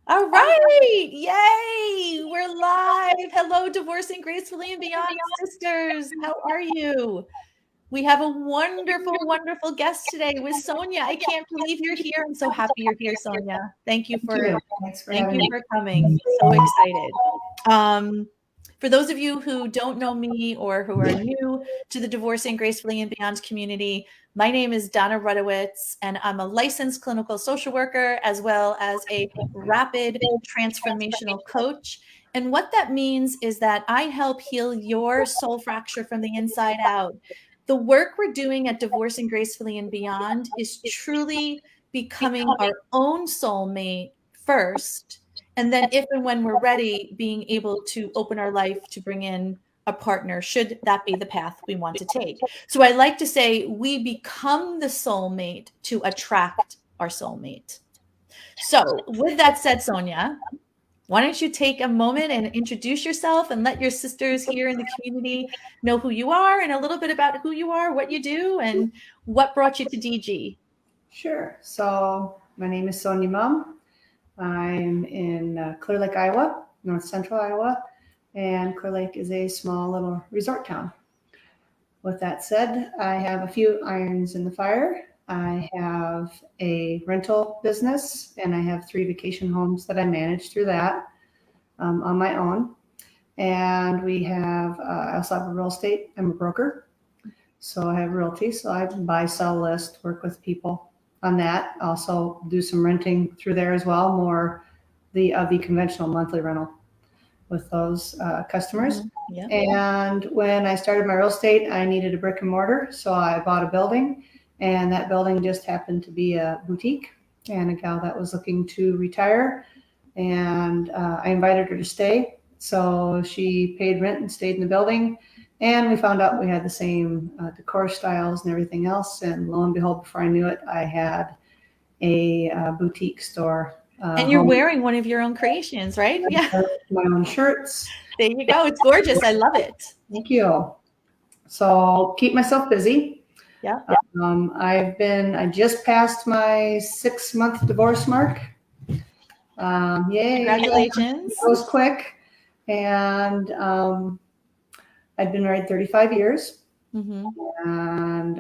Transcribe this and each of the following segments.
All right. Yay. We're live. Hello, Divorcing Gracefully and Beyond sisters. How are you? We have a wonderful, wonderful guest today with Sonja. I can't believe you're here. I'm so happy you're here, Sonja. Thank you for coming. So excited. For those of you who don't know me or who are new to the Divorcing Gracefully and Beyond community, my name is Dona Rutowicz, and I'm a licensed clinical social worker as well as a rapid transformational coach. And what that means is that I help heal your soul fracture from the inside out. The work we're doing at Divorcing Gracefully and Beyond is truly becoming our own soulmate first, and then if and when we're ready, being able to open our life to bring in a partner, should that be the path we want to take. So I like to say we become the soulmate to attract our soulmate. So with that said, Sonja, why don't you take a moment and introduce yourself and let your sisters here in the community know who you are and a little bit about who you are, what you do, and what brought you to DG. Sure. So my name is Sonja Mom. I'm in Clear Lake, Iowa, north central Iowa, and Clear Lake is a small little resort town. With that said, I have a few irons in the fire. I have a rental business, and I have 3 vacation homes that I manage through that on my own. And I also have a real estate. I'm a broker. So I have realty. So I buy, sell, list, work with people on that. Also do some renting through there as well, more the conventional monthly rental with those customers. Yeah. And when I started my real estate, I needed a brick and mortar. So I bought a building, and that building just happened to be a boutique and a gal that was looking to retire. And I invited her to stay. So she paid rent and stayed in the building. And we found out we had the same decor styles and everything else. And lo and behold, before I knew it, I had a boutique store. And you're wearing one of your own creations, right? Yeah. My own shirts. There you go. It's gorgeous. I love it. Thank you. So keep myself busy. Yeah. I just passed my 6-month divorce mark. Yay. Congratulations. It was quick. And I'd been married 35 years and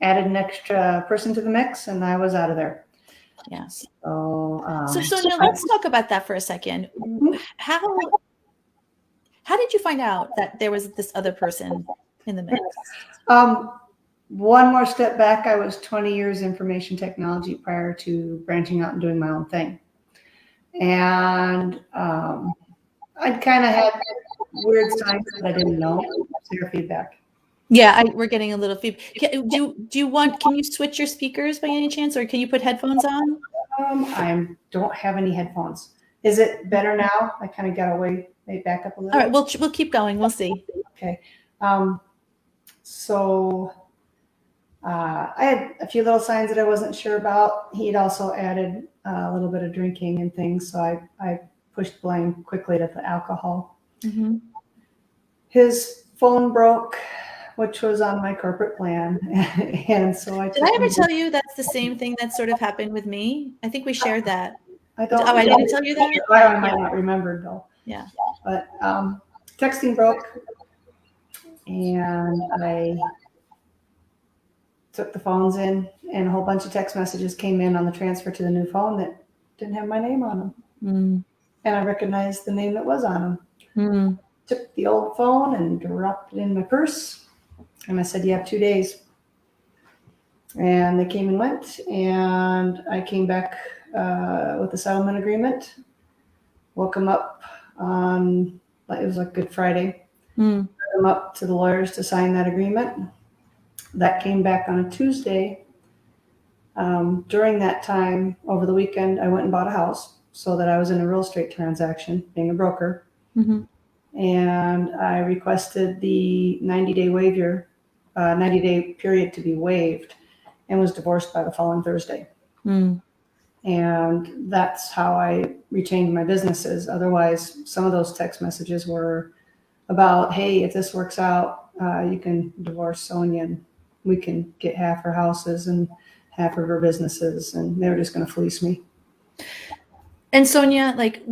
added an extra person to the mix, and I was out of there. Yes. So Sonja, let's talk about that for a second. How did you find out that there was this other person in the mix? One more step back, I was 20 years information technology prior to branching out and doing my own thing. And I'd kind of had weird signs that I didn't know. So your feedback. Yeah, we're getting a little feedback. Can you switch your speakers by any chance, or can you put headphones on? I don't have any headphones. Is it better now? I kind of got away, maybe back up a little. All right, we'll keep going. We'll see. Okay. So I had a few little signs that I wasn't sure about. He'd also added a little bit of drinking and things, so I pushed blame quickly to the alcohol. Mm-hmm. His phone broke, which was on my corporate plan, and so Did I ever tell you that's the same thing that sort of happened with me? I think we shared that. I didn't tell you that? I might not remember though. Yeah. But texting broke, and I took the phones in, and a whole bunch of text messages came in on the transfer to the new phone that didn't have my name on them. Mm. And I recognized the name that was on them. Mm. Took the old phone and dropped it in my purse. And I said, you have 2 days. And they came and went. And I came back with a settlement agreement. Woke them up on, it was like Good Friday. Mm. Took them up to the lawyers to sign that agreement. That came back on a Tuesday. During that time, over the weekend, I went and bought a house so that I was in a real estate transaction, being a broker. Mm-hmm. And I requested the 90-day period to be waived, and was divorced by the following Thursday. Mm. And that's how I retained my businesses. Otherwise, some of those text messages were about, hey, if this works out, you can divorce Sonja and we can get half her houses and half of her businesses. And they were just going to fleece me. And Sonja, like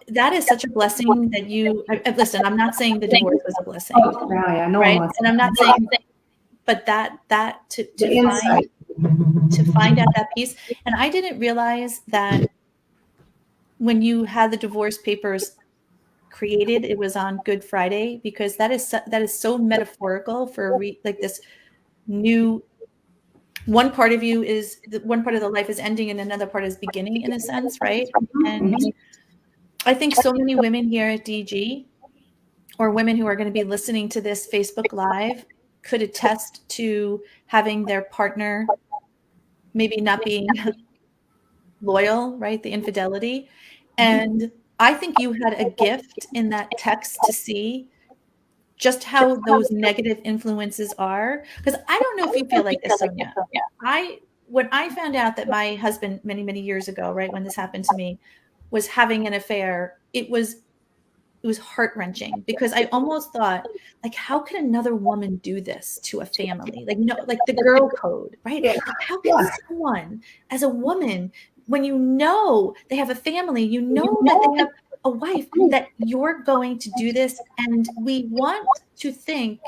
that is such a blessing that listen, I'm not saying the divorce was a blessing, Oh, yeah, no one right? wants And I'm not saying, but that the insight. to find out that piece. And I didn't realize that when you had the divorce papers created, it was on Good Friday, because that is so metaphorical for like this new one part of you is one part of the life is ending and another part is beginning, in a sense, right? And I think so many women here at DG, or women who are going to be listening to this Facebook Live, could attest to having their partner maybe not being loyal, right? The infidelity. And I think you had a gift in that text to see just how those negative influences are. Because I don't know if you feel like this, Sonja. When I found out that my husband many, many years ago, right, when this happened to me, was having an affair, it was heart-wrenching, because I almost thought, like, how can another woman do this to a family? Like, no, like the girl code, right? Yeah. Like, how can someone, as a woman, when you know they have a family, you know that they have a wife, that you're going to do this? And we want to think,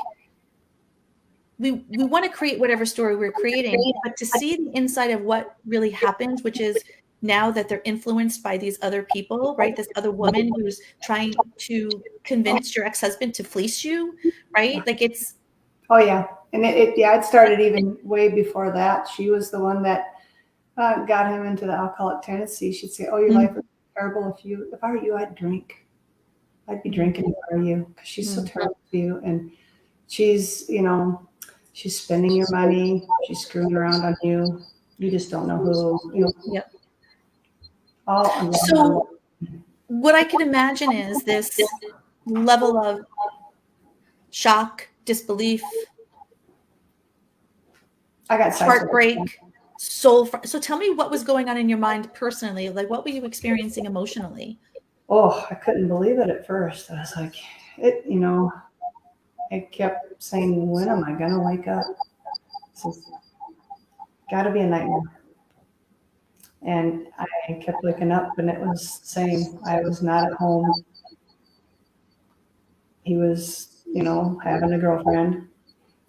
we want to create whatever story we're creating, but to see the inside of what really happens, which is now that they're influenced by these other people, right? This other woman who's trying to convince your ex-husband to fleece you, right? Like it's. Oh yeah. And it started even way before that. She was the one that got him into the alcoholic tendency. She'd say, "Oh, your life is terrible. If I were you, I'd drink. I'd be drinking if I were you, because she's so terrible to you. And she's, she's spending your money. She's screwing around on you. You just don't know who. Yep. All so what I could imagine is this level of shock, disbelief, I got heartbreak, so tell me what was going on in your mind personally. Like, what were you experiencing emotionally? Oh, I couldn't believe it at first. I was like, I kept saying, when am I going to wake up? It's got to be a nightmare. And I kept waking up, and it was the same. I was not at home. He was, having a girlfriend.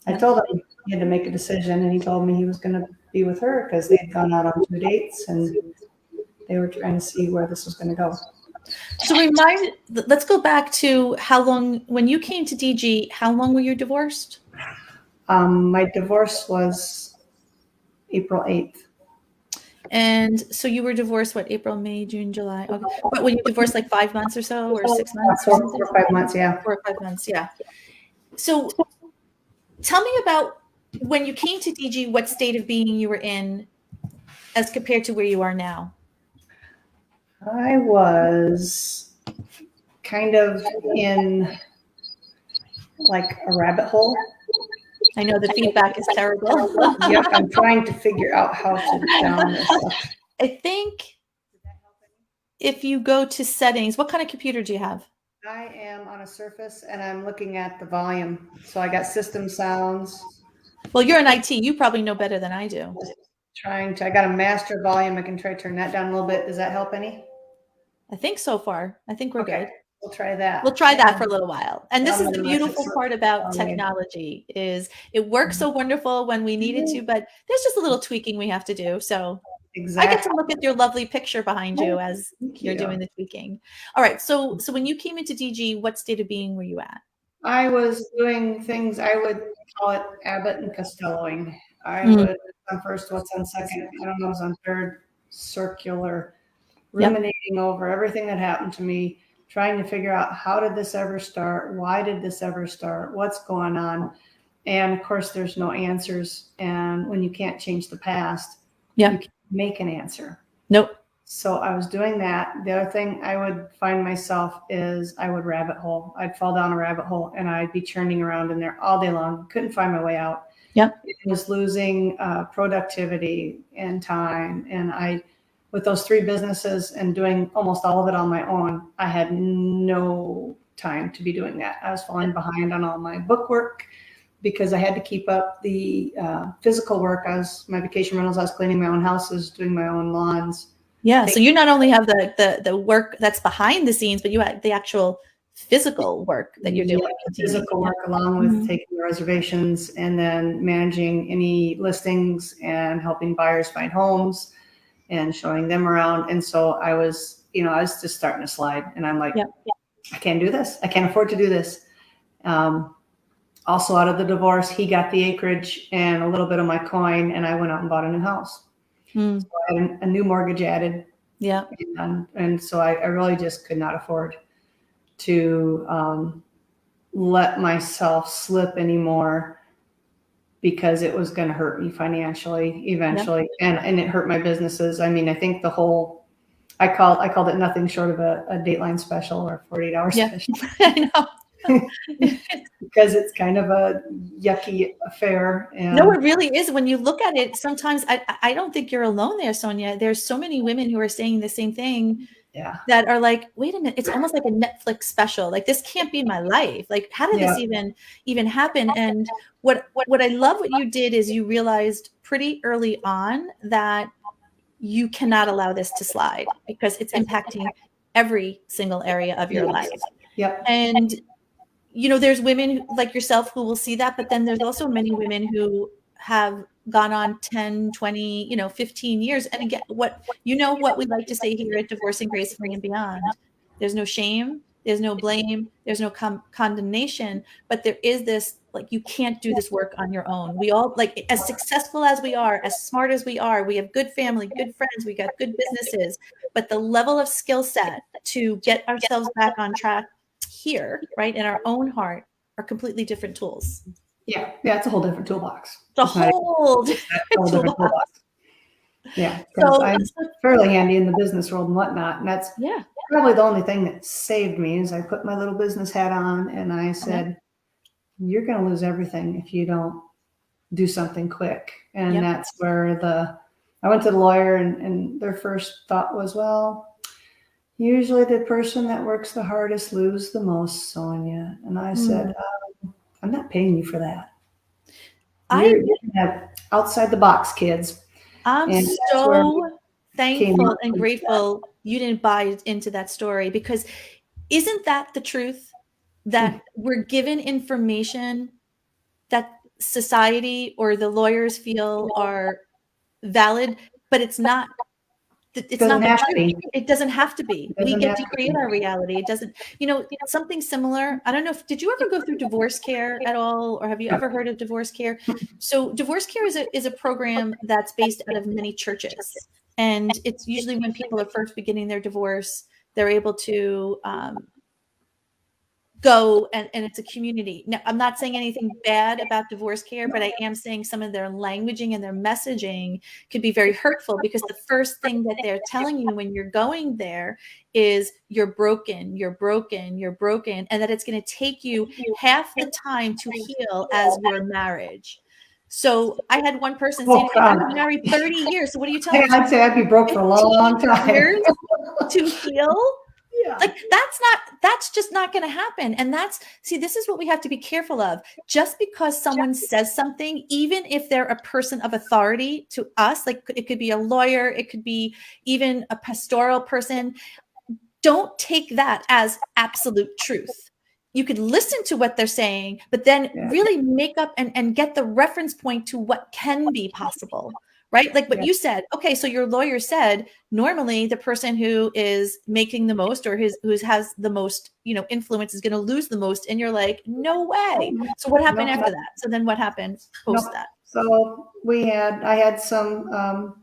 I told him he had to make a decision, and he told me he was going to be with her because they had gone out on 2 dates, and they were trying to see where this was going to go. So let's go back to how long, when you came to DG, how long were you divorced? My divorce was April 8th. And so you were divorced, what, April, May, June, July? Okay. But when you divorced, like 5 months or so, or 6 months? 4 or 5 months, yeah. 4 or 5 months, yeah. So tell me about when you came to DG, what state of being you were in as compared to where you are now. I was kind of in like a rabbit hole. I know the feedback is terrible. Yep, I'm trying to figure out how to down this stuff. I think if you go to settings, what kind of computer do you have? I am on a Surface, and I'm looking at the volume. So I got system sounds. Well, you're in IT. You probably know better than I do. I got a master volume. I can try to turn that down a little bit. Does that help any? I think so far. I think we're good. We'll try that. We'll try that for a little while. And this is the beautiful part about technology, is it works so wonderful when we need it to, but there's just a little tweaking we have to do. So I get to look at your lovely picture behind you as you're doing the tweaking. All right. So when you came into DG, what state of being were you at? I was doing things, I would call it Abbott and Costelloing. I would on first, what's on second, I don't know, it was on third, circular, ruminating over everything that happened to me, trying to figure out, how did this ever start? Why did this ever start? What's going on? And of course, there's no answers. And when you can't change the past, you can't make an answer. Nope. So I was doing that. The other thing I would find myself is I would rabbit hole. I'd fall down a rabbit hole, and I'd be churning around in there all day long. Couldn't find my way out. Yep. It was losing productivity and time. And with those 3 businesses and doing almost all of it on my own, I had no time to be doing that. I was falling behind on all my book work because I had to keep up the physical work. My vacation rentals, I was cleaning my own houses, doing my own lawns. Yeah. So you not only have the work that's behind the scenes, but you have the actual physical work that you're doing. Yeah, physical work along with taking the reservations and then managing any listings and helping buyers find homes and showing them around. And so I was just starting to slide, and I'm like, I can't do this. I can't afford to do this. Also out of the divorce, he got the acreage and a little bit of my coin, and I went out and bought a new house. So I had a new mortgage added. Yeah. And so I really just could not afford to let myself slip anymore, because it was going to hurt me financially eventually. And it hurt my businesses. I mean, I think I called it nothing short of a Dateline special or 48-hour special. I know. Because it's kind of a yucky affair. And no, it really is. When you look at it, sometimes I don't think you're alone there, Sonja. There's so many women who are saying the same thing. Yeah. That are like, wait a minute, it's almost like a Netflix special. Like, this can't be my life. Like, how did this even happen? And what I love what you did is you realized pretty early on that you cannot allow this to slide, because it's impacting every single area of your life. Yep. And there's women like yourself who will see that, but then there's also many women who have gone on 10, 20, 15 years. And again, what we like to say here at Divorcing Gracefully and Beyond, there's no shame, there's no blame, there's no condemnation, but there is this, like, you can't do this work on your own. We all, like, as successful as we are, as smart as we are, we have good family, good friends, we got good businesses, but the level of skill set to get ourselves back on track here, right, in our own heart, are completely different tools. Yeah, it's a whole different toolbox. It's a whole different toolbox. Yeah, because I'm fairly handy in the business world and whatnot, and that's probably the only thing that saved me. Is I put my little business hat on and I said, "You're going to lose everything if you don't do something quick." And that's where I went to the lawyer, and their first thought was, well, usually the person that works the hardest loses the most, Sonja. And I said, I'm not paying you for that. You're going to have outside the box kids. I'm so thankful and grateful you didn't buy into that story, because isn't that the truth? That we're given information that society or the lawyers feel are valid, but it's not. It's not the truth. It doesn't have to be. We get to create our reality. It doesn't, something similar. I don't know did you ever go through divorce care at all? Or have you ever heard of divorce care? So divorce care is a program that's based out of many churches. And it's usually when people are first beginning their divorce, they're able to go and it's a community. Now, I'm not saying anything bad about divorce care, but I am saying some of their languaging and their messaging could be very hurtful, because the first thing that they're telling you when you're going there is you're broken, you're broken, you're broken, and that it's going to take you half the time to heal as your marriage. So I had one person say, I was married 30 years. So what are you telling me? I'd say I'd be broke for a long time. Years to heal? Yeah. Like, that's just not going to happen. And this is what we have to be careful of. Just because someone says something, even if they're a person of authority to us, like it could be a lawyer, it could be even a pastoral person, don't take that as absolute truth. You could listen to what they're saying, but then really make up and get the reference point to what can be possible. Right? Like what you said. Okay, so your lawyer said normally the person who is making the most or who has the most, influence is going to lose the most. And you're like, no way. So what happened after that? So then what happened post that? So I had some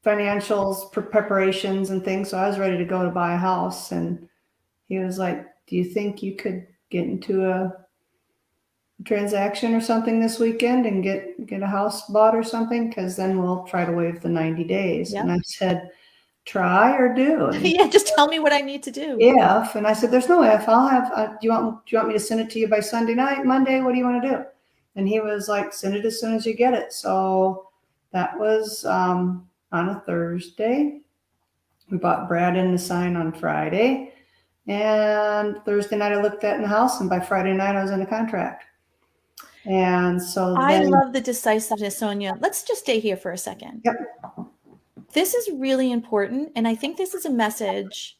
financials preparations and things. So I was ready to go to buy a house, and he was like, do you think you could get into a transaction or something this weekend and get a house bought or something? Because then we'll try to waive the 90 days. And I said, try or do. Just tell me what I need to do. If. And I said, there's no if. I'll have, do you want me to send it to you by Sunday night, Monday? What do you want to do? And he was like, send it as soon as you get it. So that was on a Thursday. We bought Brad in the sign on Friday. And Thursday night I looked at in the house, and by Friday night I was in a contract. And so I love the decisiveness, Sonja. Let's just stay here for a second. Yep. This is really important. And I think this is a message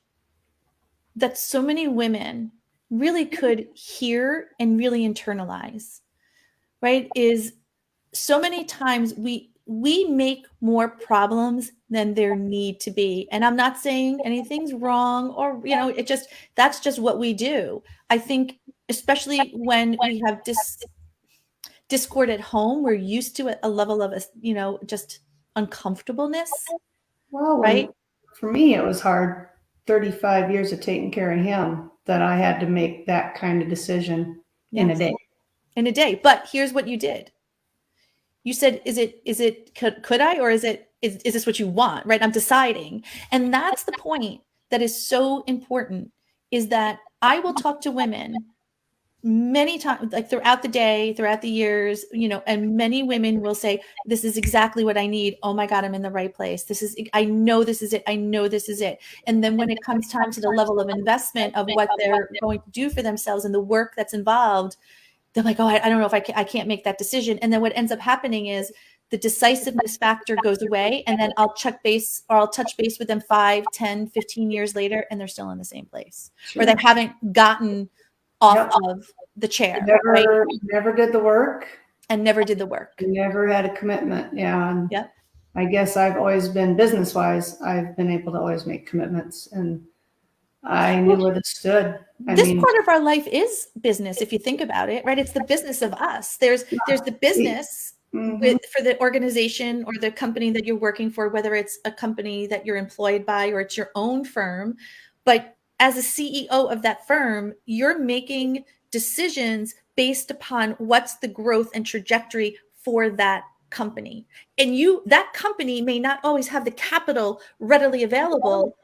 that so many women really could hear and really internalize, right? Is so many times we make more problems than there need to be. And I'm not saying anything's wrong or, that's just what we do. I think, especially when we have discord at home, we're used to a level of, just uncomfortableness, Well, right? for me, it was hard 35 years of taking care of him that I had to make that kind of decision in a day. In a day. But here's what you did. You said, could I, or is this what you want, right? I'm deciding. And that's the point that is so important, is that I will talk to women many times, like throughout the day, throughout the years, and many women will say, this is exactly what I need. Oh my God, I'm in the right place. I know this is it. I know this is it. And then when it comes time to the level of investment of what they're going to do for themselves and the work that's involved, they're like, oh, I don't know if I can't make that decision. And then what ends up happening is the decisiveness factor goes away. And then I'll touch base with them 5, 10, 15 years later, and they're still in the same place. Sure. Or they haven't gotten off of the chair. Never did the work. And never did the work. Never had a commitment. Yeah. And yep. I guess I've always been, business-wise, I've been able to always make commitments, and I knew where this stood. This part of our life is business, if you think about it, right? It's the business of us. There's the business for the organization or the company that you're working for, whether it's a company that you're employed by or it's your own firm. But as a CEO of that firm, you're making decisions based upon what's the growth and trajectory for that company. And that company may not always have the capital readily available,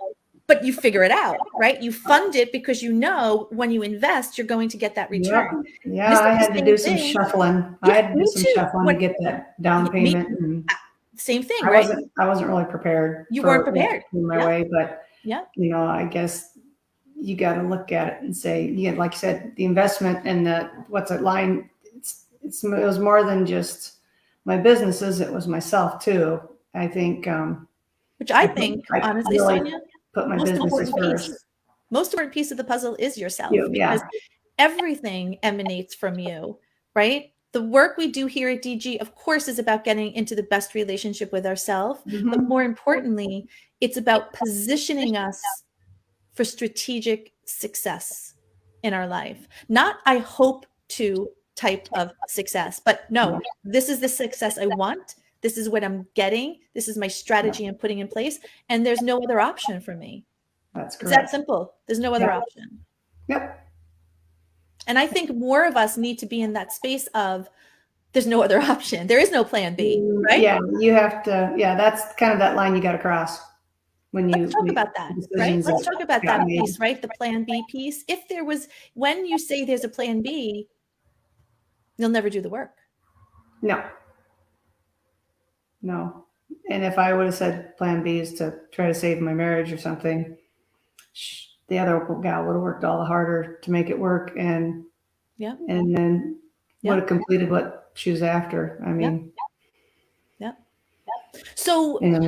but you figure it out, right? You fund it because when you invest, you're going to get that return. Yeah, I had to do some shuffling. I had to do some shuffling to get that down payment. Same thing, right? I wasn't really prepared. You weren't prepared. In my way, but I guess you got to look at it and say, like you said, the investment and what's that line? It was more than just my businesses; it was myself too. I think. Which I think, honestly, really Sonja, put my businesses first. Most important piece of the puzzle is yourself, because everything emanates from you, right? The work we do here at DG, of course, is about getting into the best relationship with ourselves. But more importantly, it's about positioning us for strategic success in our life. Not I hope to type of success, but no, this is the success I want. This is what I'm getting. This is my strategy I'm putting in place. And there's no other option for me. That's correct. It's that simple. There's no other option. Yep. And I think more of us need to be in that space of there's no other option. There is no plan B, right? Yeah, you have to. Yeah, that's kind of that line you got to cross when you talk about that, right? Let's talk about that piece, right? The plan B piece. When you say there's a plan B, you'll never do the work. No. And if I would have said plan B is to try to save my marriage or something, the other gal would have worked all the harder to make it work, and then would have completed what she was after. I mean, So, and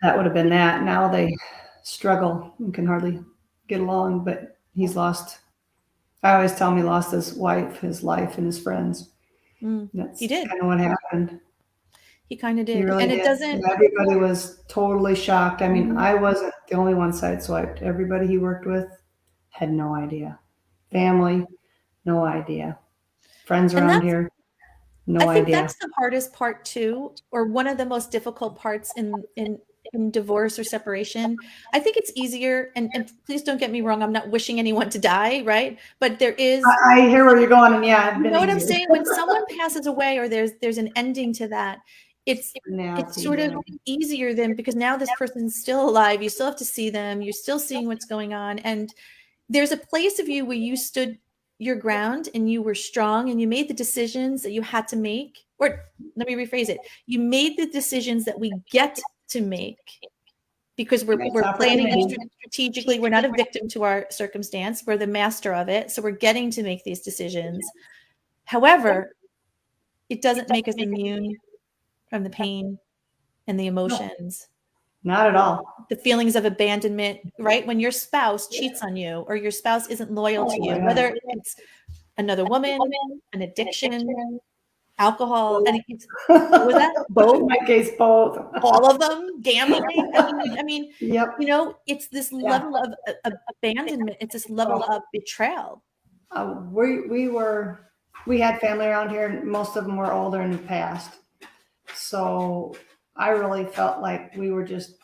that would have been that. Now they struggle and can hardly get along, but he's lost. I always tell him he lost his wife, his life, and his friends. That's he did. Kind of what happened. He kind of did. Really and did. It doesn't. Everybody was totally shocked. I mean, I wasn't the only one sideswiped. Everybody he worked with had no idea. Family, no idea. Friends around here, no idea. I think that's the hardest part too, or one of the most difficult parts in divorce or separation. I think it's easier, and please don't get me wrong, I'm not wishing anyone to die, right? But there is. I hear where you're going, and you know what I'm saying? When someone passes away or there's an ending to that, it's sort of easier because now this person's still alive. You still have to see them. You're still seeing what's going on. And there's a place of you where you stood your ground and you were strong and you made the decisions that you had to make. Or let me rephrase it. You made the decisions that we get to make because we're planning it strategically. We're not a victim to our circumstance. We're the master of it. So we're getting to make these decisions. However, it doesn't make us immune from the pain and the emotions Not at all. The feelings of abandonment, right? When your spouse cheats on you or your spouse isn't loyal to you, whether it's another woman, an addiction, alcohol, and what was that? Both? In my case, both. All of them? Gambling? Yep. It's this level of abandonment. It's this level of betrayal. We had family around here, and most of them were older and had passed. So I really felt like we were just,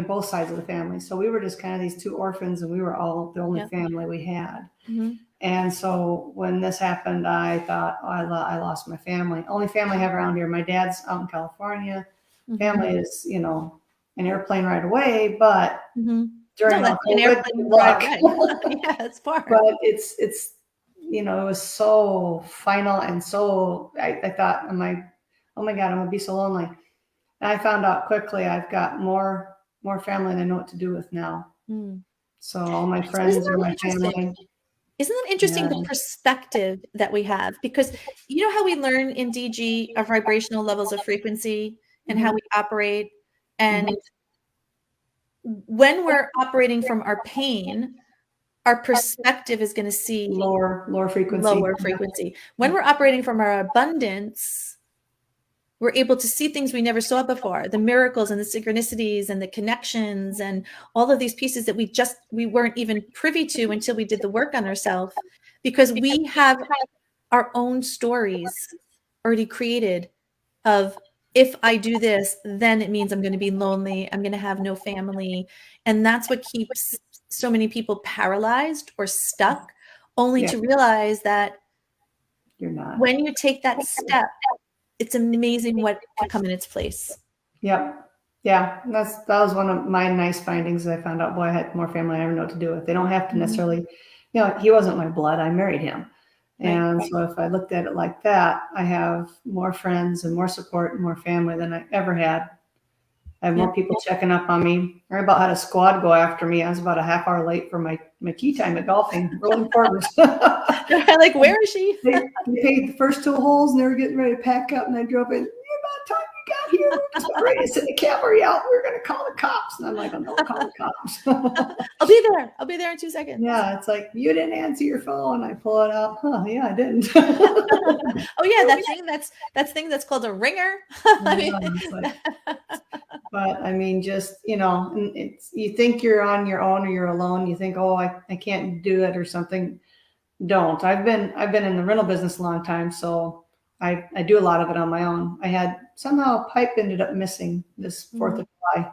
both sides of the family. So we were just kind of these two orphans, and we were all the only family we had. Mm-hmm. And so when this happened, I thought, oh, I lost my family. Only family I have around here. My dad's out in California. Mm-hmm. Family is, an airplane ride away, but during an airplane ride away. Yeah, it's far. But it's it was so final, and so I thought, oh my God, I'm gonna be so lonely. And I found out quickly I've got more family than I know what to do with now. So all my friends are my family. Isn't that interesting, the perspective that we have? Because you know how we learn in DG our vibrational levels of frequency and how we operate. And when we're operating from our pain, our perspective is going to see lower frequency. When we're operating from our abundance, we're able to see things we never saw before, the miracles and the synchronicities and the connections and all of these pieces that we weren't even privy to until we did the work on ourselves, because we have our own stories already created of, if I do this, then it means I'm going to be lonely. I'm going to have no family. And that's what keeps so many people paralyzed or stuck, only to realize that you're not. When you take that step, it's amazing what could come in its place. Yep. Yeah. That was one of my nice findings. I found out, boy, I had more family I never know what to do with. They don't have to necessarily, he wasn't my blood. I married him. And so if I looked at it like that, I have more friends and more support and more family than I ever had. I have more people checking up on me. I about had a squad go after me. I was about a half hour late for my tea time at golfing. Really important. Like, where is she? They paid the first 2 holes, and they were getting ready to pack up, and I drove in. About time you got here, we're just ready to send the cavalry out. We're going to call the cops. And I'm like, I'm not calling the cops. I'll be there in 2 seconds. Yeah, it's like, you didn't answer your phone. I pull it out. Huh, yeah, I didn't. Oh yeah, that thing that's called a ringer. But just, you think you're on your own or you're alone. You think, oh, I can't do it or something. Don't. I've been in the rental business a long time, so I do a lot of it on my own. I had somehow a pipe ended up missing this 4th of July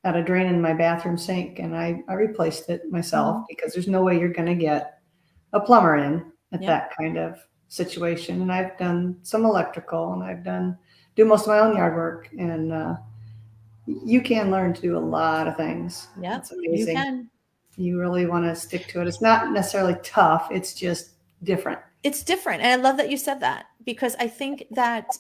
at a drain in my bathroom sink, and I replaced it myself because there's no way you're going to get a plumber in at that kind of situation. And I've done some electrical, and I've do most of my own yard work, and you can learn to do a lot of things. Yeah, it's amazing. You can. You really want to stick to it. It's not necessarily tough. It's just different. It's different. And I love that you said that, because I think that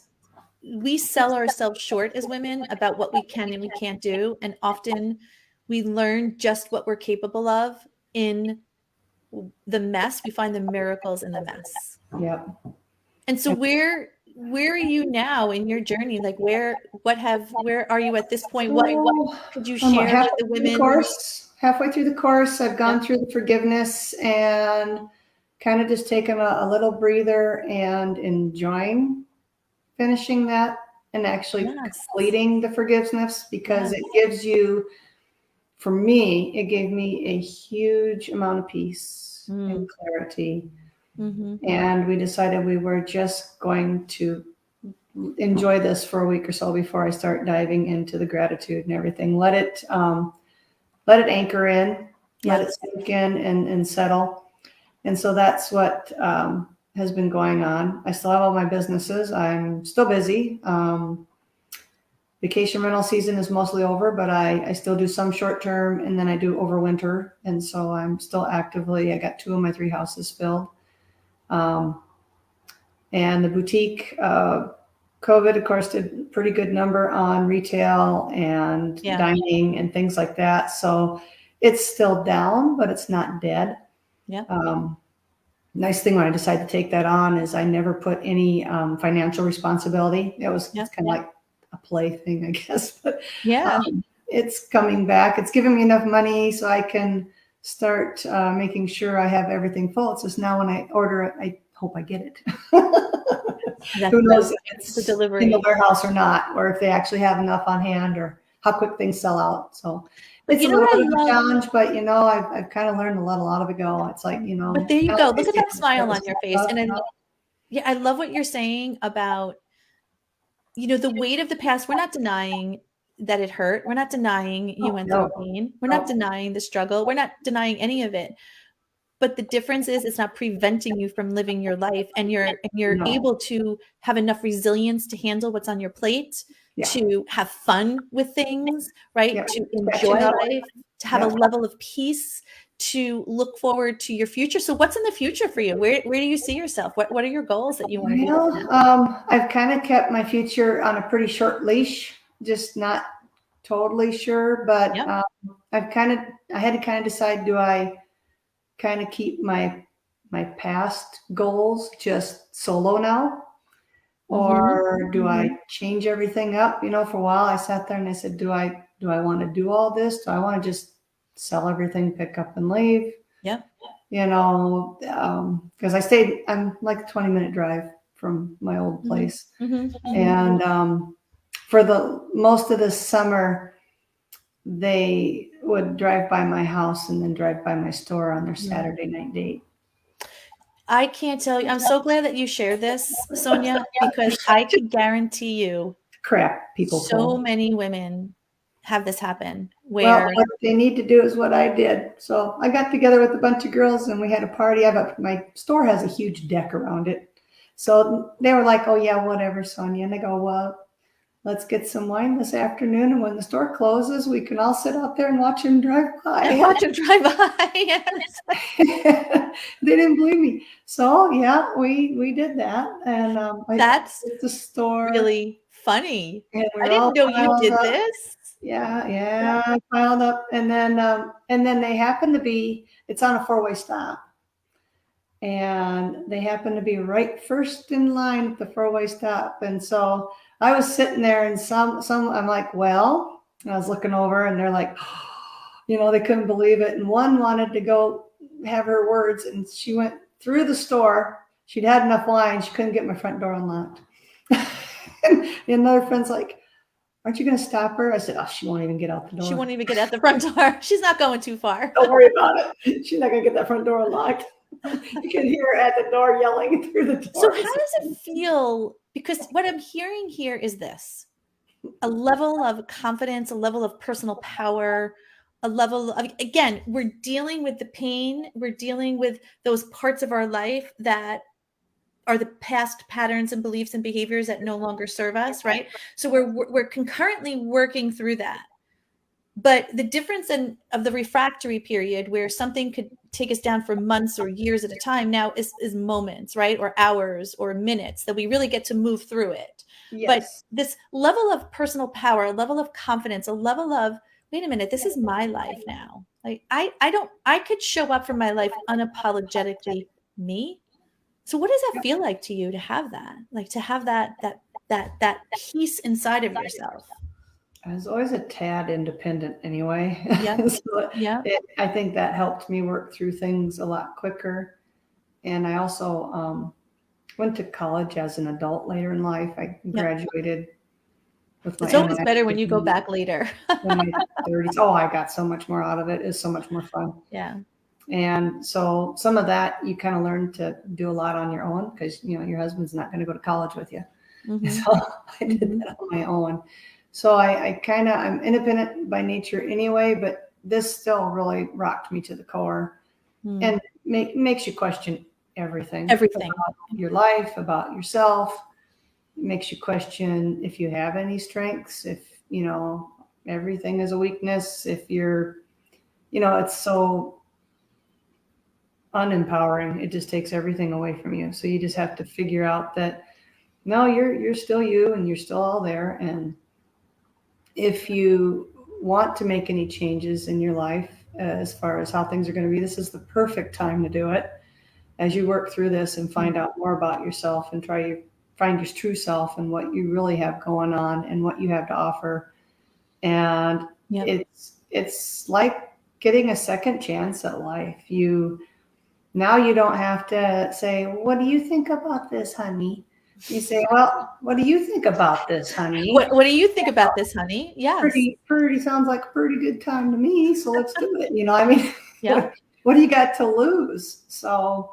we sell ourselves short as women about what we can and we can't do. And often we learn just what we're capable of in the mess. We find the miracles in the mess. Yep. And so where are you now in your journey? Like where are you at this point? What could you share with the women? Halfway through the course, I've gone through the forgiveness and kind of just taken a little breather and enjoying finishing that and actually completing the forgiveness, because it gives you, for me, it gave me a huge amount of peace and clarity. And we decided we were just going to enjoy this for a week or so before I start diving into the gratitude and everything. Let it anchor in, let it sink in and settle. And so that's what has been going on. I still have all my businesses. I'm still busy. Vacation rental season is mostly over, but I still do some short term, and then I do over winter. And so I'm still actively, I got 2 of my 3 houses filled. And the boutique, COVID, of course, did a pretty good number on retail and dining and things like that. So it's still down, but it's not dead. Yeah. Nice thing when I decided to take that on is I never put any financial responsibility. It was kind of like a play thing, I guess. But it's coming back. It's giving me enough money so I can start making sure I have everything full. It's just now when I order it, I hope I get it. Who knows if it's the delivery in the warehouse or not, or if they actually have enough on hand, or how quick things sell out. So it's a little bit of a challenge, but I've kind of learned to let a lot of it go. It's like, But there you go. Look at that smile on your face. And I love what you're saying about, the weight of the past. We're not denying that it hurt. We're not denying you went through pain. We're not denying the struggle. We're not denying any of it. But the difference is it's not preventing you from living your life, and you're able to have enough resilience to handle what's on your plate, to have fun with things, right? To enjoy life, to have a level of peace, to look forward to your future. So what's in the future for you? Where do you see yourself? What are your goals that you want to do? I've kind of kept my future on a pretty short leash, just not totally sure, but I had to kind of decide, do I kind of keep my past goals just solo now, or do I change everything up? For a while I sat there and I said, do I want to do all this? Do I want to just sell everything, pick up and leave? Because I'm like a 20-minute drive from my old place. And for the most of the summer, they would drive by my house and then drive by my store on their Saturday night date. I can't tell you. I'm so glad that you shared this, Sonja, because I could guarantee you so many women have this happen. Where what they need to do is what I did. So I got together with a bunch of girls and we had a party. My store has a huge deck around it. So they were like, oh yeah, whatever, Sonja. And I go, well, let's get some wine this afternoon, and when the store closes, we can all sit out there and watch him drive by. Yes. They didn't believe me. So yeah, we did that. And that's the store really funny. And I didn't know you did this. Yeah, I piled up. And then they happened to be, it's on a 4-way stop. And they happened to be right first in line at the 4-way stop. And so I was sitting there, and I'm like, well, I was looking over, and they're like, they couldn't believe it. And one wanted to go have her words, and she went through the store. She'd had enough wine. She couldn't get my front door unlocked. And another friend's like, aren't you going to stop her? I said, oh, she won't even get out the door. She won't even get out the front door. She's not going too far. Don't worry about it. She's not going to get that front door unlocked. You can hear her at the door yelling through the door. So how does it feel? Because what I'm hearing here is this: a level of confidence, a level of personal power, a level of, again, we're dealing with the pain. We're dealing with those parts of our life that are the past patterns and beliefs and behaviors that no longer serve us, right? So we're concurrently working through that. But the difference of the refractory period, where something could take us down for months or years at a time, now is moments, right? Or hours or minutes that we really get to move through it. Yes. But this level of personal power, a level of confidence, a level of, wait a minute, this is my life now. Like I could show up for my life unapologetically me. So what does that feel like to you, to have that? Like to have that peace inside of yourself? I was always a tad independent anyway. So I think that helped me work through things a lot quicker. And I also went to college as an adult later in life. I graduated with my It's always better when you go back later. In my 30s. Oh, I got so much more out of it. It's so much more fun. Yeah. And so some of that you kind of learn to do a lot on your own, because your husband's not going to go to college with you. So I did that on my own. So I'm independent by nature anyway, but this still really rocked me to the core and makes you question everything about your life, about yourself. It makes you question if you have any strengths, if, everything is a weakness, if you're, it's so unempowering. It just takes everything away from you. So you just have to figure out that, no, you're still you, and you're still all there. And if you want to make any changes in your life, as far as how things are going to be, this is the perfect time to do it. As you work through this and find out more about yourself and try to find your true self and what you really have going on and what you have to offer. And Yep. It's like getting a second chance at life. Now you don't have to say, what do you think about this, honey? You say, well, what do you think about this, honey? What do you think about this, honey? Yes. Pretty sounds like a pretty good time to me. So let's do it. I mean, Yeah. what do you got to lose? So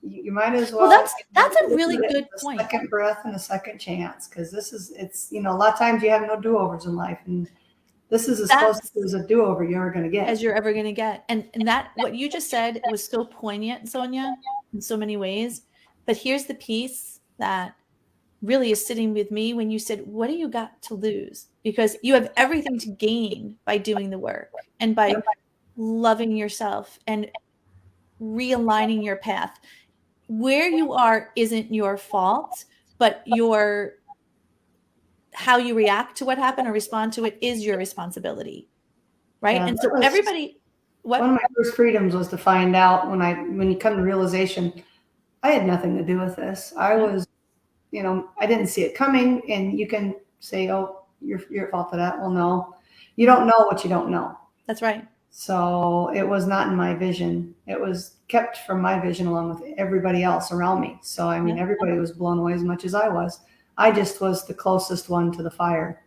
you might as well. Well, that's a really good point. Second breath and a second chance, because it's a lot of times you have no do-overs in life, and this is as close to a do-over you're ever going to get. As you're ever going to get. And that, what you just said was so poignant, Sonja, in so many ways. But here's the piece that really is sitting with me when you said, what do you got to lose? Because you have everything to gain by doing the work and by loving yourself and realigning your path. Where you are isn't your fault, but how you react to what happened or respond to it is your responsibility, right? Yeah, and so everybody, one of my first freedoms was to find out when you come to realization, I had nothing to do with this. I was, I didn't see it coming, and you can say, oh, you're at fault for that. Well, no, you don't know what you don't know. That's right. So it was not in my vision. It was kept from my vision along with everybody else around me. So, I mean, everybody was blown away as much as I was. I just was the closest one to the fire.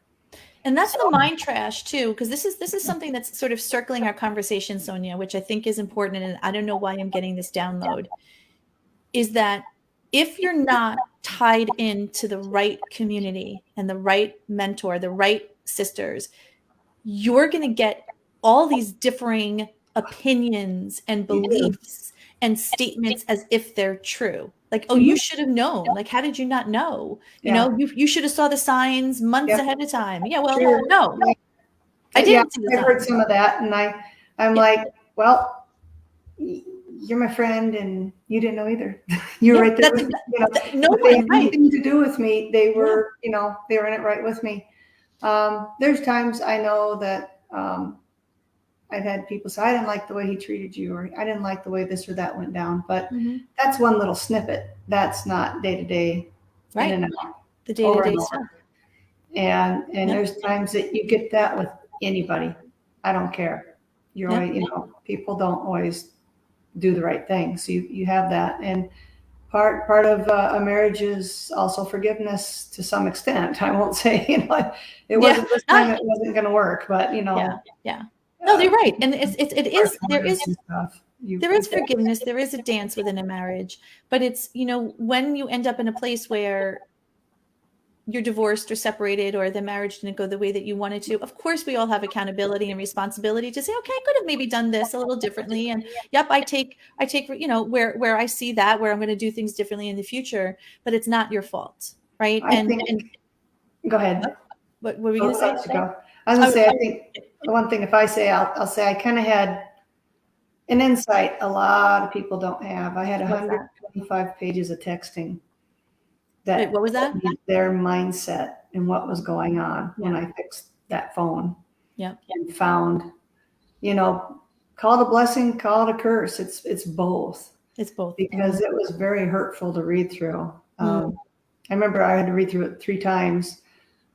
And that's the mind trash too, because this is something that's sort of circling our conversation, Sonja, which I think is important. And I don't know why I'm getting this download, is that if you're not tied into the right community and the right mentor, the right sisters, you're going to get all these differing opinions and beliefs and statements as if they're true. Like, oh, you should have known. Like, how did you not know? You should have saw the signs months ahead of time. Yeah, well, no, I didn't see the signs. I heard some of that, and I'm like, well, you're my friend, and you didn't know either. You're right there with me. They had nothing to do with me. They were, they were in it right with me. There's times I know that I've had people say, I didn't like the way he treated you, or I didn't like the way this or that went down. But that's one little snippet. That's not day-to-day, right? In and out, the day-to-day stuff. And there's times that you get that with anybody. I don't care. You're always, people don't always do the right thing. So you have that. And part of a marriage is also forgiveness to some extent. I won't say, it wasn't this time, it wasn't going to work, but Yeah. No, you're right. And there is forgiveness. There is a dance within a marriage, but it's, when you end up in a place where you're divorced or separated, or the marriage didn't go the way that you wanted to, of course, we all have accountability and responsibility to say, okay, I could have maybe done this a little differently. And yep, I take, where I see that, where I'm going to do things differently in the future, but it's not your fault. Right. Go ahead. What were we going to say? I was going to say, I think the one thing, if I say, I'll say I kind of had an insight a lot of people don't have. I had 125 pages of texting. Wait, what was that? Their mindset and what was going on when I fixed that phone. Yeah. And found, call it a blessing, call it a curse. It's both. It's both. Because it was very hurtful to read through. I remember I had to read through it 3 times.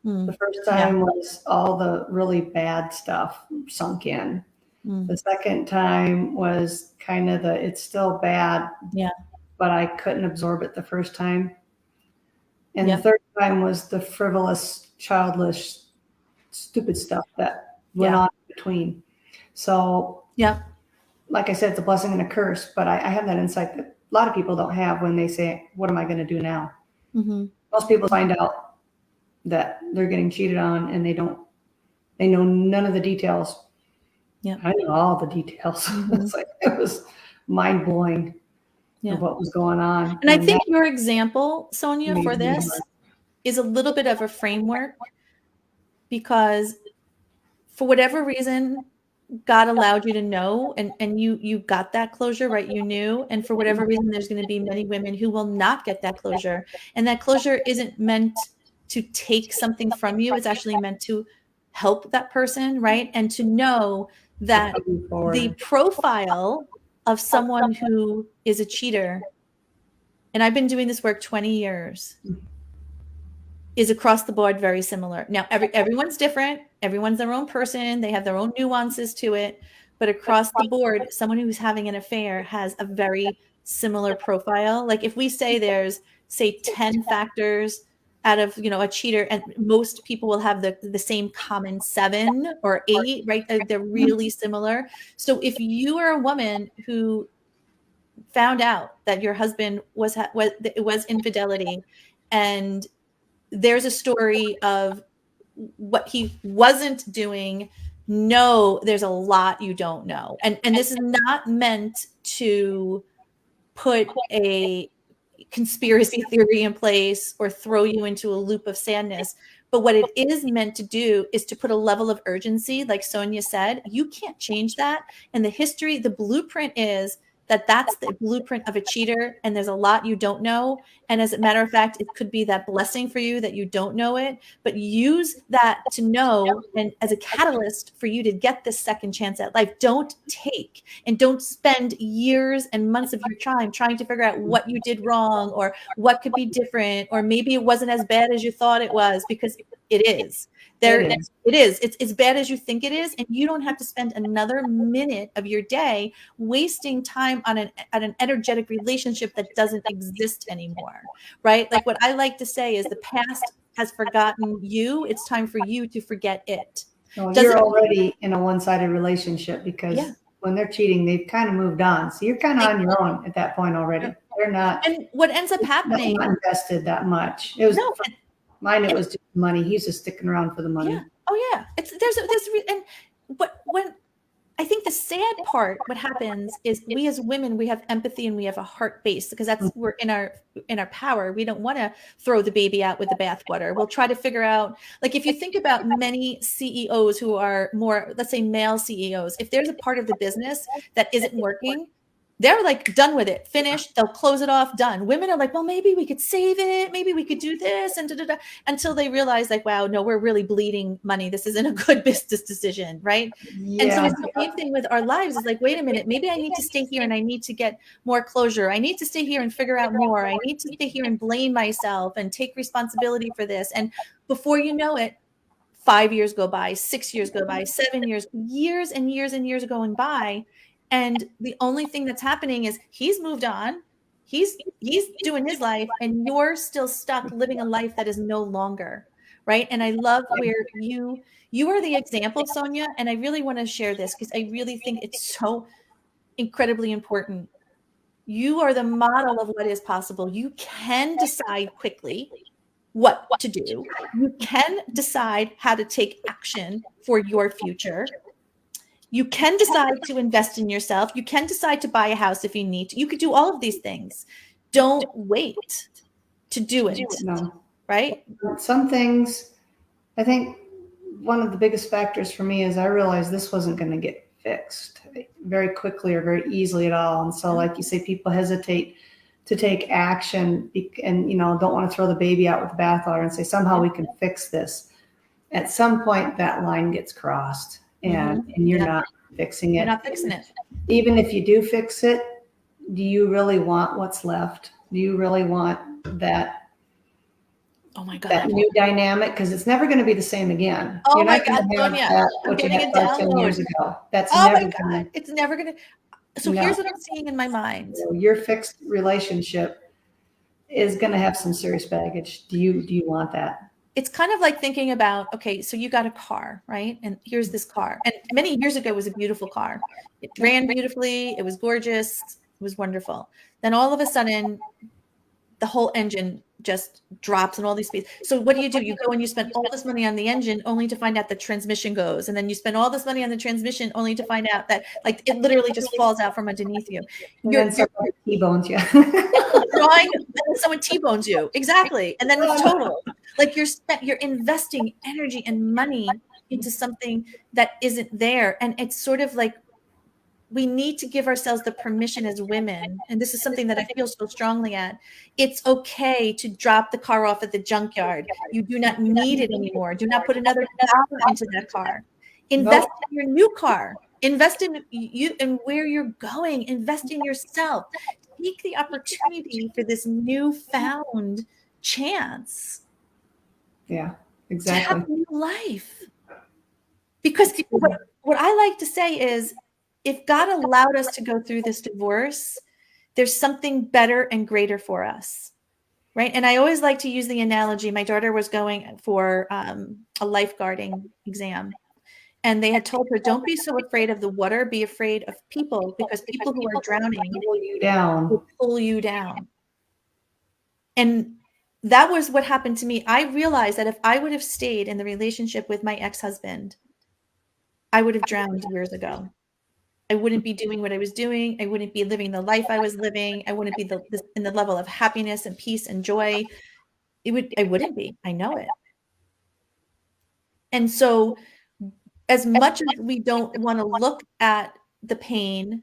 The first time was all the really bad stuff sunk in. The second time was kind of it's still bad, but I couldn't absorb it the first time. And the third time was the frivolous, childish, stupid stuff that went on in between. So, like I said, it's a blessing and a curse, but I have that insight that a lot of people don't have when they say, what am I going to do now? Most people find out that they're getting cheated on, and they know none of the details. I knew all the details. It was mind blowing of what was going on. And I think your example, Sonja, for this is a little bit of a framework, because for whatever reason, God allowed you to know, and you got that closure, right? You knew. And for whatever reason, there's going to be many women who will not get that closure. And that closure isn't meant to take something from you. It's actually meant to help that person, right? And to know that the profile of someone who is a cheater, and I've been doing this work 20 years, is across the board very similar. Now, everyone's different. everyone's their own person. They have their own nuances to it. But across the board, someone who's having an affair has a very similar profile. Like if we say there's, say, 10 factors out of, a cheater, and most people will have the same common 7 or 8, right? They're really similar. So if you are a woman who found out that your husband was infidelity, and there's a story of what he wasn't doing, no, there's a lot you don't know. And this is not meant to put a conspiracy theory in place or throw you into a loop of sadness. But what it is meant to do is to put a level of urgency. Like Sonja said, you can't change that. And the history, the blueprint is that's the blueprint of a cheater. And there's a lot you don't know. And as a matter of fact, it could be that blessing for you that you don't know it, but use that to know, and as a catalyst for you to get this second chance at life. Don't take and don't spend years and months of your time trying to figure out what you did wrong or what could be different, or maybe it wasn't as bad as you thought it was, because it is. It is. It's as bad as you think it is, and you don't have to spend another minute of your day wasting time on an energetic relationship that doesn't exist anymore, right? Like what I like to say is the past has forgotten you. It's time for you to forget it. Well, you're already in a one-sided relationship, because when they're cheating, they've kind of moved on. So you're kind of on your own at that point already. They're not. And what ends up happening? Not invested that much. It was mine. It was just money. He's just sticking around for the money. Yeah. Oh yeah. And when I think the sad part, what happens is we as women, we have empathy and we have a heart base, because we're in our power. We don't want to throw the baby out with the bathwater. We'll try to figure out, like, if you think about many CEOs who are more, let's say, male CEOs, if there's a part of the business that isn't working, they're like done with it, finished. They'll close it off, done. Women are like, well, maybe we could save it. Maybe we could do this, and until they realize, like, wow, no, we're really bleeding money. This isn't a good business decision, right? Yeah. And so it's the same thing with our lives. It's like, wait a minute, maybe I need to stay here and I need to get more closure. I need to stay here and figure out more. I need to stay here and blame myself and take responsibility for this. And before you know it, 5 years go by, 6 years go by, 7 years, years and years and years are going by. And the only thing that's happening is he's moved on. He's doing his life, and you're still stuck living a life that is no longer, right? And I love where you are the example, Sonja. And I really want to share this because I really think it's so incredibly important. You are the model of what is possible. You can decide quickly what to do. You can decide how to take action for your future. You can decide to invest in yourself. You can decide to buy a house if you need to. You could do all of these things. Don't wait to do it. No. Right? Some things, I think one of the biggest factors for me is I realized this wasn't going to get fixed very quickly or very easily at all. And so, like you say, people hesitate to take action and, don't want to throw the baby out with the bathwater and say, somehow we can fix this. At some point, that line gets crossed. And you're not fixing it. You're not fixing it. Even if you do fix it, do you really want what's left? Do you really want that? Oh my God. That new dynamic? Because it's never going to be the same again. Oh you're my not God, Sonja. I'm getting it down 10 years ago. That's oh never my God. It's never going to. So here's what I'm seeing in my mind. Your fixed relationship is going to have some serious baggage. Do you want that? It's kind of like thinking about, okay, so you got a car, right? And here's this car. And many years ago, it was a beautiful car. It ran beautifully. It was gorgeous. It was wonderful. Then all of a sudden, the whole engine just drops and all these speeds. So what do? You go and you spend all this money on the engine only to find out the transmission goes. And then you spend all this money on the transmission only to find out that, like, it literally just falls out from underneath you. You're T-bones you. Someone T-bones you. Exactly. And then it's total. Like you're investing energy and money into something that isn't there. And it's sort of like, we need to give ourselves the permission as women. And this is something that I feel so strongly at. It's okay to drop the car off at the junkyard. You do not need it anymore. Do not put another dollar into that car. Invest in your new car. Invest in you and where you're going. Invest in yourself. Take the opportunity for this newfound chance. Yeah, exactly. To have a new life. Because what I like to say is, if God allowed us to go through this divorce, there's something better and greater for us, right? And I always like to use the analogy. My daughter was going for a lifeguarding exam, and they had told her, don't be so afraid of the water, be afraid of people, because people who are drowning Pull you down. will pull you down. And that was what happened to me. I realized that if I would have stayed in the relationship with my ex-husband, I would have drowned years ago. I wouldn't be doing what I was doing. I wouldn't be living the life I was living. I wouldn't be in the level of happiness and peace and joy. I wouldn't be. I know it. And so, as much as we don't want to look at the pain,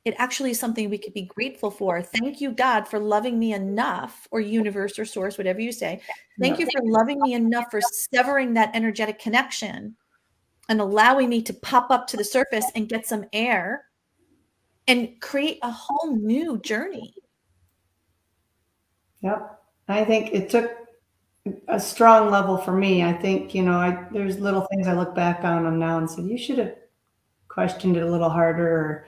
it actually is something we could be grateful for. Thank you, God, for loving me enough, or universe or source, whatever you say. Thank you for loving me enough, for severing that energetic connection and allowing me to pop up to the surface and get some air and create a whole new journey. Yep. I think it took a strong level for me. I think, there's little things I look back on them now and said, you should have questioned it a little harder. Or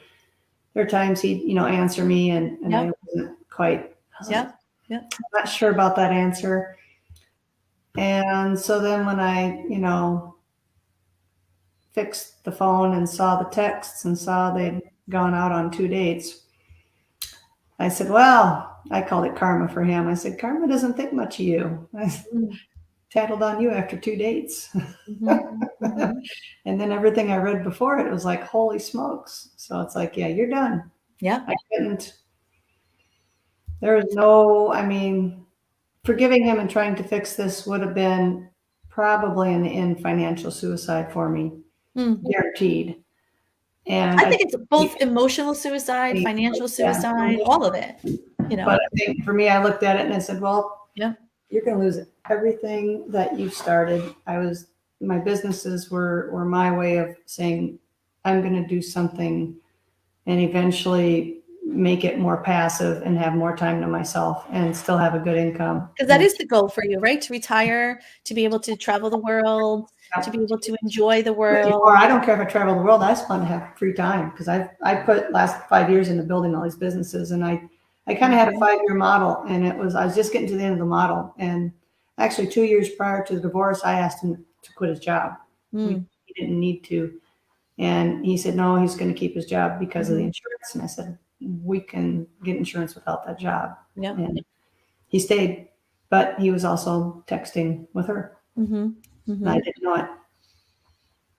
there are times he'd, answer me and I wasn't quite, I'm not sure about that answer. And so then when I, fixed the phone and saw the texts and saw they'd gone out on 2 dates, I said, well, I called it karma for him. I said, karma doesn't think much of you. I tattled on you after 2 dates. And then everything I read before it was like, holy smokes. So it's like, yeah, you're done. Yeah. There was no, forgiving him and trying to fix this would have been probably in the end financial suicide for me. Guaranteed. And I think it's both emotional suicide, financial suicide, all of it. But I think for me, I looked at it and I said, well, you're going to lose everything that you've started. My businesses were my way of saying, I'm going to do something and eventually make it more passive and have more time to myself and still have a good income. Because that is the goal for you, right? To retire, to be able to travel the world, to be able to enjoy the world. Or I don't care if I travel the world. I just want to have free time, because I put last 5 years into building all these businesses, and I kind of had a 5-year model, and I was just getting to the end of the model. And actually 2 years prior to the divorce, I asked him to quit his job. He didn't need to. And he said, no, he's going to keep his job because of the insurance. And I said, we can get insurance without that job. And he stayed, but he was also texting with her. And I didn't know it.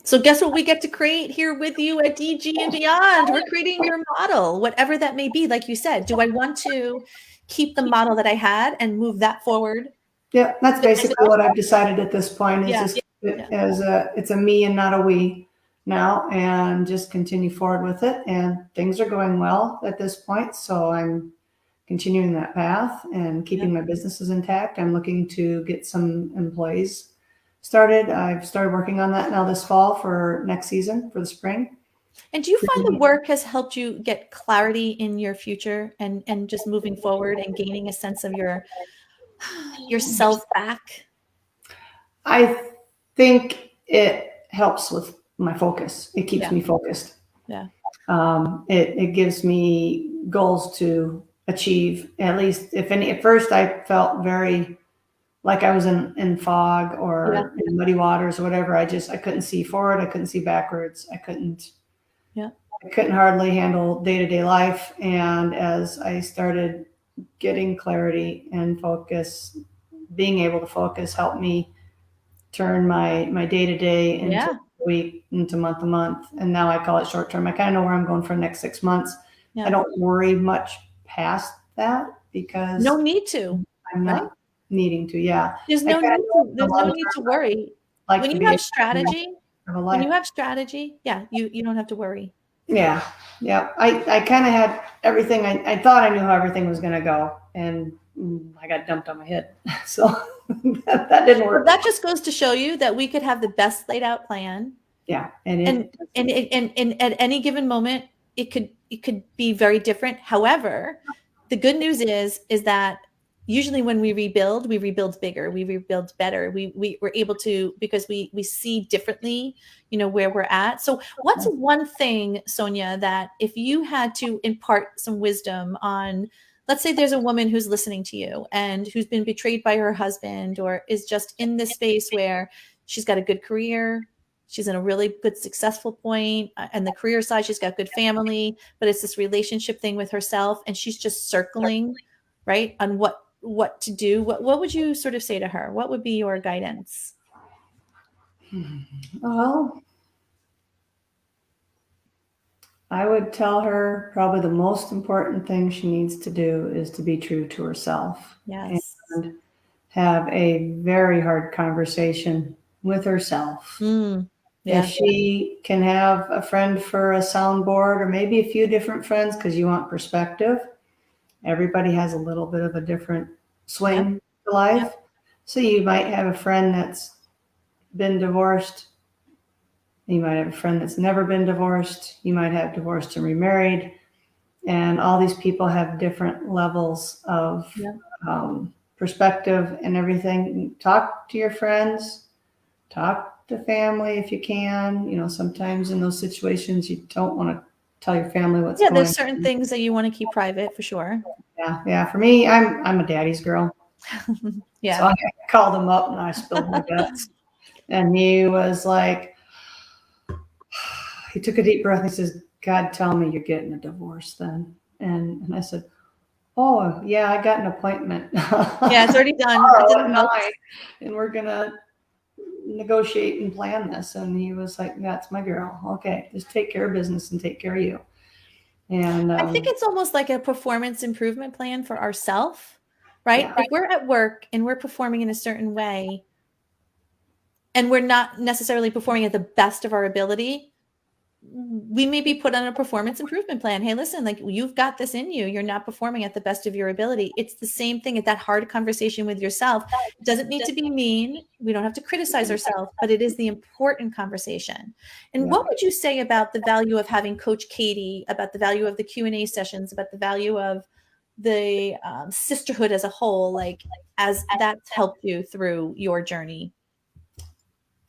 So guess what we get to create here with you at DG and Beyond? We're creating your model, whatever that may be. Like you said, do I want to keep the model that I had and move that forward? Yeah, that's basically what I've decided at this point, is just keep it as it's a me and not a we now, and just continue forward with it. And things are going well at this point, so I'm continuing that path and keeping my businesses intact. I'm looking to get some employees started. I've started working on that now this fall for next season, for the spring. And do you find the work has helped you get clarity in your future and just moving forward and gaining a sense of yourself back? I think it helps with my focus. It keeps me focused. Yeah. It gives me goals to achieve. At least at first I felt very like I was in fog or in muddy waters or whatever. I couldn't see forward. I couldn't see backwards. I couldn't hardly handle day-to-day life. And as I started getting clarity and focus, being able to focus helped me turn my day-to-day into week, into month to month. And now I call it short-term. I kind of know where I'm going for the next 6 months. I don't worry much past that, because no need to. I'm not needing to. There's no need to worry. When you have strategy, you don't have to worry. I kind of had everything. I thought I knew how everything was going to go, and I got dumped on my head. So that didn't work. Well, that just goes to show you that we could have the best laid out plan. Yeah. And at any given moment, it could be very different. However, the good news is that usually when we rebuild bigger, we rebuild better. We were able to, because we see differently, where we're at. So what's one thing, Sonja, that if you had to impart some wisdom on, let's say there's a woman who's listening to you and who's been betrayed by her husband, or is just in this space where she's got a good career, she's in a really good successful point, and the career side, she's got good family, but it's this relationship thing with herself, and she's just circling, right, on what to do. What would you sort of say to her? What would be your guidance? Well, I would tell her probably the most important thing she needs to do is to be true to herself. Yes. And have a very hard conversation with herself. Yeah. If she can have a friend for a soundboard, or maybe a few different friends, because you want perspective. Everybody has a little bit of a different swing to life. So you might have a friend that's been divorced. You might have a friend that's never been divorced. You might have divorced and remarried. And all these people have different levels of perspective and everything. Talk to your friends, talk to family if you can. Sometimes in those situations, you don't want to tell your family what's going on. Yeah, there's certain things that you want to keep private, for sure. Yeah. For me, I'm a daddy's girl. Yeah. So I called him up and I spilled my guts. And he was like, he took a deep breath and he says, God, tell me you're getting a divorce then. And I said, oh, yeah, I got an appointment. Yeah, it's already done. And we're going to negotiate and plan this. And he was like, that's my girl. Okay, just take care of business and take care of you. And I think it's almost like a performance improvement plan for ourselves, right? Yeah. If we're at work and we're performing in a certain way and we're not necessarily performing at the best of our ability, we may be put on a performance improvement plan. Hey, listen, like, you've got this in you. You're not performing at the best of your ability. It's the same thing at that hard conversation with yourself. It doesn't need to be mean. We don't have to criticize ourselves, but it is the important conversation. And what would you say about the value of having Coach Katie, about the value of the Q&A sessions, about the value of the sisterhood as a whole, like, as that's helped you through your journey?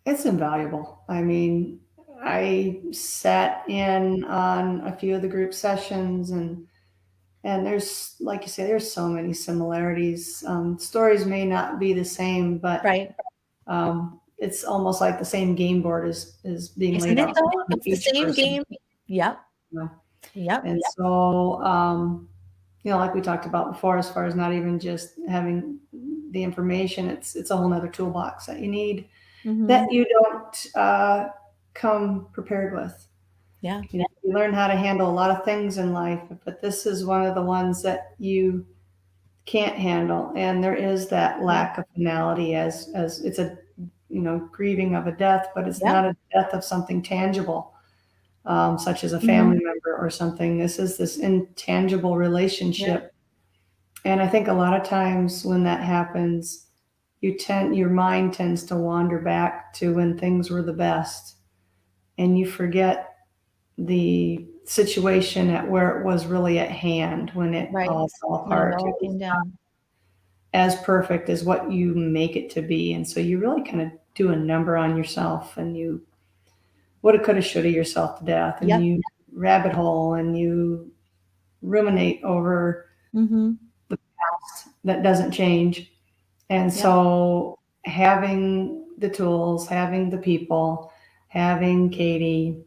It's invaluable. I mean, I sat in on a few of the group sessions, and there's, like you say, there's so many similarities. Stories may not be the same, but right. It's almost like the same game board is being Isn't laid it out. though? It's the same game. Yep. Yep. And so, like we talked about before, as far as not even just having the information, it's a whole nother toolbox that you need. That you don't come prepared with. Yeah. You learn how to handle a lot of things in life, but this is one of the ones that you can't handle. And there is that lack of finality as it's a, grieving of a death, but it's not a death of something tangible, such as a family member or something. This is this intangible relationship. And I think a lot of times when that happens, your mind tends to wander back to when things were the best, and you forget the situation at where it was really at hand when it all fell apart. It all came down. As perfect as what you make it to be. And so you really kind of do a number on yourself, and you woulda, coulda, shoulda yourself to death, and you rabbit hole, and you ruminate over the past that doesn't change. And so having the tools, having the people, having Katie,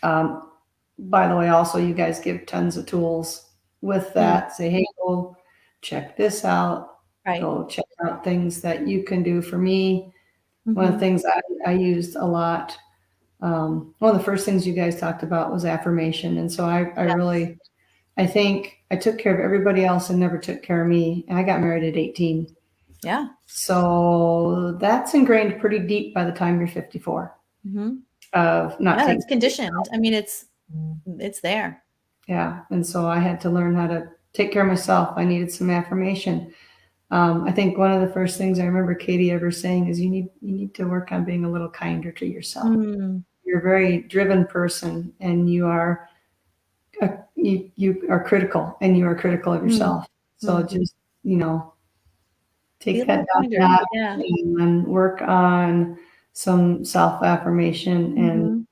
by the way, also you guys give tons of tools with that. Say, hey, go check this out. Go check out things that you can do. For me, one of the things I used a lot, one of the first things you guys talked about was affirmation. And so I think I took care of everybody else and never took care of me. And I got married at 18. Yeah. So that's ingrained pretty deep by the time you're 54. Of not taking. It's conditioned. I mean, it's there. Yeah. And so I had to learn how to take care of myself. I needed some affirmation. I think one of the first things I remember Katie ever saying is you need to work on being a little kinder to yourself. You're a very driven person, and you are critical, and you are critical of yourself. So just take Be a that little down kinder. notch Yeah. and work on some self-affirmation. Mhm.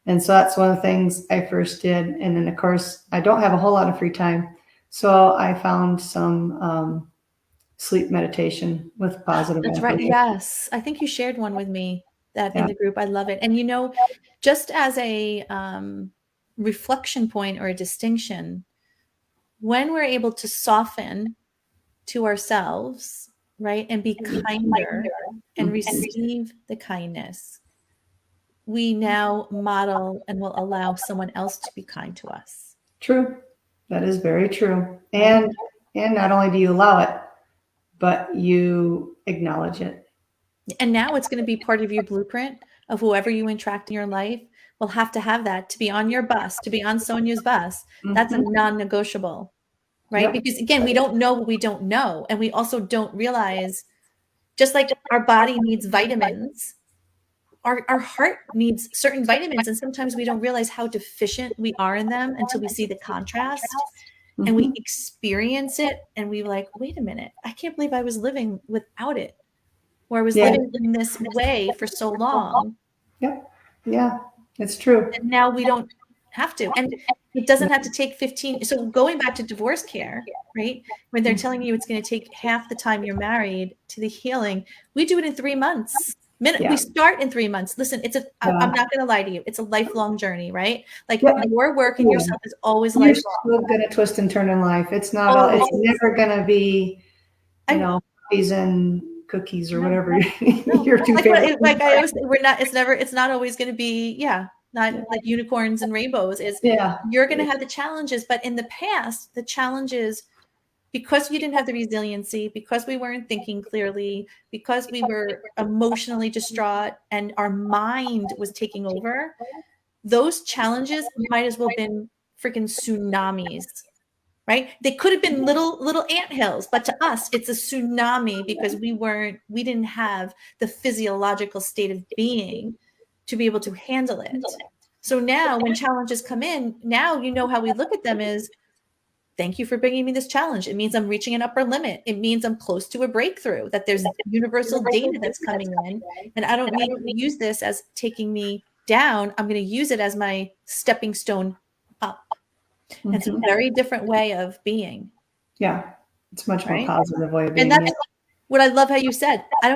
And so that's one of the things I first did. And then, of course, I don't have a whole lot of free time. So I found some sleep meditation with positive That's right. affirmation. Yes. I think you shared one with me that in Yeah. the group. I love it. And just as a reflection point or a distinction, when we're able to soften to ourselves, right, and be kinder and receive the kindness, we now model and will allow someone else to be kind to us. True. That is very true. Right? And not only do you allow it, but you acknowledge it. And now it's going to be part of your blueprint of whoever you interact in your life will have to have that to be on your bus, to be on Sonja's bus. That's a Mhm. non-negotiable, right? Yep. Because again, we don't know what we don't know. And we also don't realize, just like our body needs vitamins, our heart needs certain vitamins. And sometimes we don't realize how deficient we are in them until we see the contrast and we Mhm. experience it. And we're like, wait a minute, I can't believe I was living without it, or I was Yeah. living in this way for so long. Yep. Yeah. It's true. And now we don't have to. And it doesn't have to take 15. So going back to divorce care, right? When they're telling you it's going to take half the time you're married to the healing, we do it in 3 months. We Yeah. start in 3 months. Listen, I'm Yeah. not going to lie to you. It's a lifelong journey, right? Like Yep. your work in yourself is always You're lifelong. still gonna twist and turn in life. It's not all, it's Always. never gonna be, I puppies and cookies or no, whatever no. your two favorite Like foods I are. always say, it's not always going to be, not like unicorns and rainbows. Yeah. You're going to have the challenges, but in the past, the challenges, because you didn't have the resiliency, because we weren't thinking clearly, because we were emotionally distraught and our mind was taking over, those challenges might as well have been freaking tsunamis, right? They could have been little anthills, but to us, it's a tsunami because we didn't have the physiological state of being to be able to handle it. So now when challenges come in, now you know how we look at them is, thank you for bringing me this challenge. It means I'm reaching an upper limit. It means I'm close to a breakthrough, that there's universal data that's coming in. And I don't need to use this as taking me down. I'm going to use it as my stepping stone up. And it's a Mhm. very different way of being, Yeah. It's much more right? positive way of And being. that's Yeah. what I love how you said. I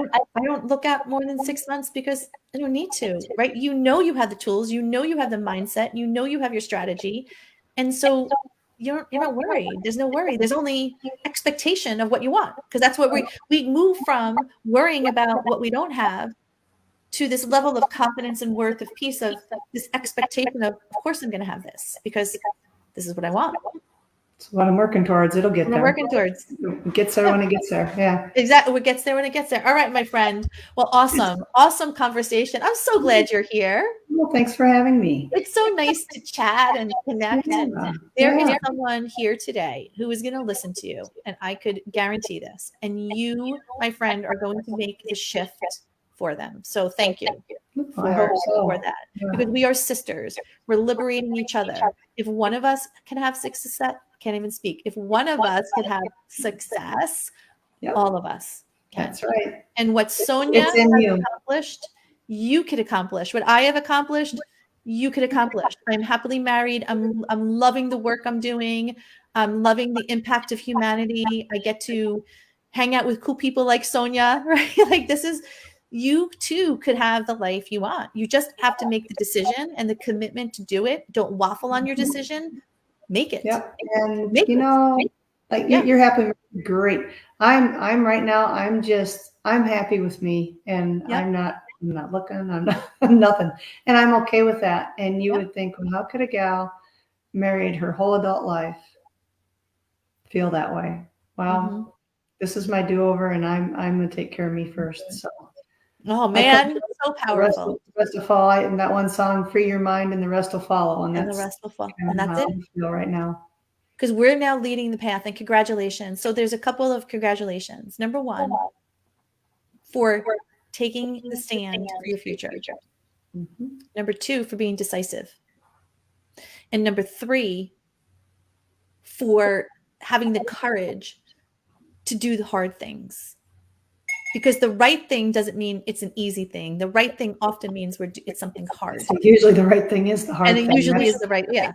don't look at more than 6 months because I don't need to, right? You have the tools, you have the mindset, you have your strategy. And so you're not worried. There's no worry. There's only expectation of what you want, because that's what we move from worrying about what we don't have to this level of confidence and worth of peace, of this expectation of course I'm going to have this because this is what I want. It's what I'm working towards. It'll get And I'm there. working towards. It gets there Yeah. when it gets there. Yeah. Exactly. What gets there when it gets there. All right, my friend. Well, awesome. Awesome conversation. I'm so glad you're here. Well, thanks for having me. It's so nice to chat and connect. And Yeah. there is Yeah. someone here today who is going to listen to you. And I could guarantee this. And you, my friend, are going to make the shift for them. So thank you I hope for so. that. Yeah. Because we are sisters. We're liberating each other. If one of us can have success, can't even speak. If one of us can have success, Yep. all of us can. That's right. And what Sonja It's in has you. accomplished, you could accomplish. What I have accomplished, you could accomplish. I'm happily married. I'm loving the work I'm doing. I'm loving the impact of humanity. I get to hang out with cool people like Sonja, right? Like you too could have the life you want. You just have to make the decision and the commitment to do it. Don't waffle on your decision. Make it. Yep. And Make it. like Yeah. you're happy. Great. I'm right now. I'm happy with me, and Yep. I'm not looking. I'm not I'm nothing, and I'm okay with that. And you Yep. would think, well, how could a gal married her whole adult life feel that way? Well, Mhm. this is my do-over, and I'm gonna take care of me first. So Oh I come man, so the rest powerful. the rest will fall. And that one song, "Free Your Mind," and the rest will follow. And And the that's rest will fall. kind And of that's how it. I feel right now. Because we're now leading the path, and congratulations. So there's a couple of congratulations. Number one, for taking the stand for your future. Mhm. Number two, for being decisive. And number three, for having the courage to do the hard things. Because the right thing doesn't mean it's an easy thing. The right thing often means it's something hard. So usually the right thing is the hard and thing. it usually That's- is the right. Yeah.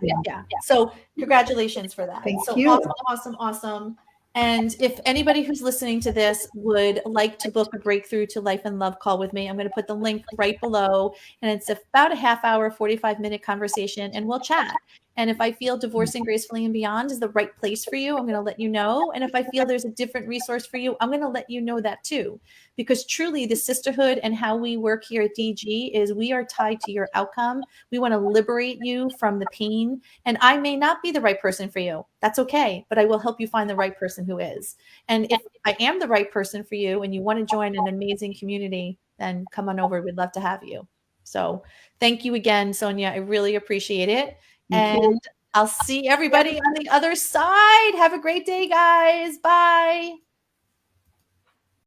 So congratulations for that. Thank So you. awesome. And if anybody who's listening to this would like to book a breakthrough to life and love call with me, I'm going to put the link right below. And it's about a half hour, 45-minute conversation, and we'll chat. And if I feel Divorcing Gracefully and Beyond is the right place for you, I'm going to let you know. And if I feel there's a different resource for you, I'm going to let you know that too. Because truly the sisterhood and how we work here at DG is we are tied to your outcome. We want to liberate you from the pain. And I may not be the right person for you. That's okay. But I will help you find the right person who is. And if I am the right person for you and you want to join an amazing community, then come on over. We'd love to have you. So thank you again, Sonja. I really appreciate it. And I'll see everybody on the other side. Have a great day, guys. Bye.